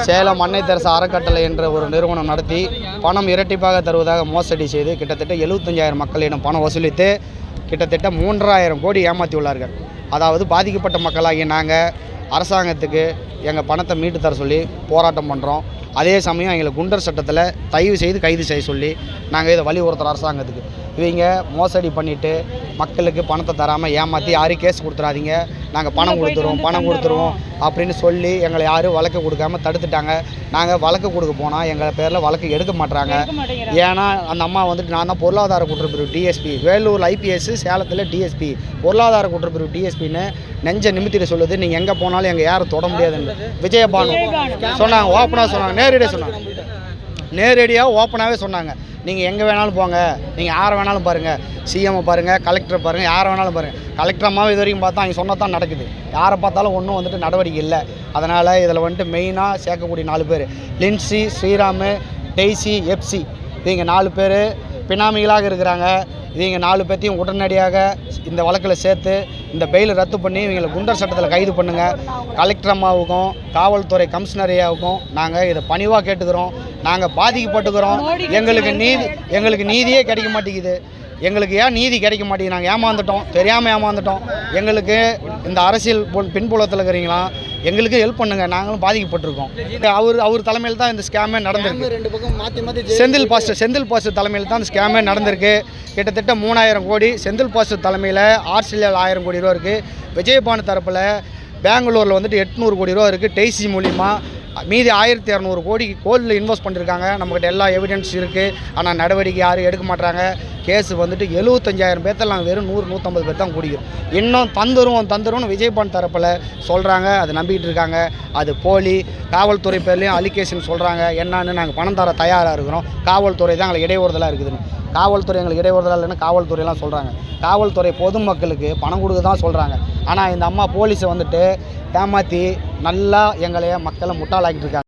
சேலம் அன்னை தெரசா அறக்கட்டளை என்ற ஒரு நிறுவனம் நடத்தி பணம் இரட்டிப்பாக தருவதாக மோசடி செய்து கிட்டத்தட்ட 75,000 மக்களிடம் பணம் வசூலித்து கிட்டத்தட்ட 3,000 கோடி ஏமாற்றியுள்ளார்கள். அதாவது பாதிக்கப்பட்ட மக்களாகிய நாங்கள் அரசாங்கத்துக்கு எங்கள் பணத்தை மீட்டு தர சொல்லி போராட்டம் பண்ணுறோம். அதே சமயம் எங்களுக்கு குண்டர் சட்டத்தில் தயவு செய்து கைது செய்ய சொல்லி நாங்கள் இதை வலியுறுத்துகிறோம் அரசாங்கத்துக்கு. இவங்க மோசடி பண்ணிவிட்டு மக்களுக்கு பணத்தை தராமல் ஏமாற்றி யாரும் கேஸ் கொடுத்துடாதீங்க, நாங்கள் பணம் கொடுத்துருவோம் அப்படின்னு சொல்லி எங்களை யாரும் வழக்கு கொடுக்காம தடுத்துட்டாங்க. நாங்கள் வழக்கு கொடுக்க போனால் எங்கள் பேரில் வழக்கு எடுக்க மாட்டாங்க. ஏன்னா அந்த அம்மா வந்துட்டு நான் தான் பொருளாதார குற்றப்பிரிவு டிஎஸ்பி, வேலூர் ஐபிஎஸ், சேலத்தில் டிஎஸ்பி, பொருளாதார குற்றப்பிரிவு டிஎஸ்பின்னு நெஞ்ச நிமித்திட்டு சொல்லுது. நீங்கள் எங்கே போனாலும் எங்கள் யாரும் தொட முடியாதுன்னு விஜயபானு சொன்னாங்க. ஓப்பனாக சொன்னாங்க, நேரடியாக ஓப்பனாகவே சொன்னாங்க. நீங்கள் எங்கே வேணாலும் போங்க, நீங்கள் யாரை வேணாலும் பாருங்கள், சிஎம்ஐ பாருங்கள், கலெக்டரை பாருங்கள், யாரை வேணாலும் பாருங்கள். கலெக்டர் அம்மாவை இது வரைக்கும் பார்த்தா அவங்க சொன்னதான் நடக்குது. யாரை பார்த்தாலும் ஒன்றும் வந்துட்டு நடவடிக்கை இல்லை. அதனால் இதில் வந்துட்டு மெயினாக சேர்க்கக்கூடிய 4 பேர் லின்சி, ஸ்ரீராமு, டெய்சி, எப்சி, இவங்க 4 பேர் பினாமிகளாக இருக்கிறாங்க. இவங்க 4 பேர்த்தையும் உடனடியாக இந்த வழக்கில் சேர்த்து இந்த பெயில் ரத்து பண்ணி இவங்களை குண்டர் சட்டத்தில் கைது பண்ணுங்கள். கலெக்டர் அம்மாவுக்கும் காவல்துறை கமிஷனர் ஐயாவுக்கும் நாங்கள் இதை பணிவாக கேட்டுக்கிறோம். நாங்கள் பாதிக்கப்பட்டுக்கிறோம். எங்களுக்கு நீதியே கிடைக்க மாட்டேங்குது. எங்களுக்கு ஏன் நீதி கிடைக்க மாட்டேங்குது? நாங்கள் ஏமாந்துட்டோம், தெரியாமல் ஏமாந்துட்டோம். எங்களுக்கு இந்த அரசியல் பின்புலத்தில் இருக்கிறீங்களா, எங்களுக்கு ஹெல்ப் பண்ணுங்கள், நாங்களும் பாதிக்கப்பட்டிருக்கோம். அவர் தலைமையில் தான் இந்த ஸ்கேமே நடந்திருக்கு. செந்தில் பாஸ்டர் தலைமையில் தான் இந்த ஸ்கேமே நடந்திருக்கு. கிட்டத்தட்ட 3,000 கோடி செந்தில் பாஸ்டர் தலைமையில் ஆர்சிஎல் 1000 கோடி ரூபா இருக்குது. விஜயபானு தரப்பில் பெங்களூரில் வந்துட்டு 800 கோடி ரூபா இருக்குது. டெய்சி மூலிமா மீதி 1,200 கோடி கோல்டில் இன்வெஸ்ட் பண்ணியிருக்காங்க. நம்மக்கிட்ட எல்லா எவிடன்ஸ் இருக்குது. ஆனால் நடவடிக்கை யாரும் எடுக்க மாட்டாங்க. கேஸு வந்துட்டு 75,000 பேர்த்தில் நாங்கள் வெறும் 100-150 பேர் தான் குடிக்கிறோம். இன்னும் தந்துரும்னு விஜயபான் தரப்பில் சொல்கிறாங்க. அது நம்பிக்கிட்டு இருக்காங்க. அது போலி. காவல்துறை பேர்லேயும் அலிகேஷன் சொல்கிறாங்க. என்னன்னு நாங்கள் பணம் தர தயாராக இருக்கிறோம். காவல்துறை தான் எங்களுக்கு இடையூறுதலாக இருக்குதுன்னு. காவல்துறை எங்களுக்கு இடையூறுதலாக இல்லைன்னு காவல்துறையெல்லாம் சொல்கிறாங்க. காவல்துறை பொதுமக்களுக்கு பணம் கொடுக்க தான் சொல்கிறாங்க. ஆனால் இந்த அம்மா போலீஸை வந்துட்டு ஏமாற்றி நல்லா மக்களை முட்டாளாக்கிட்டு இருக்காங்க.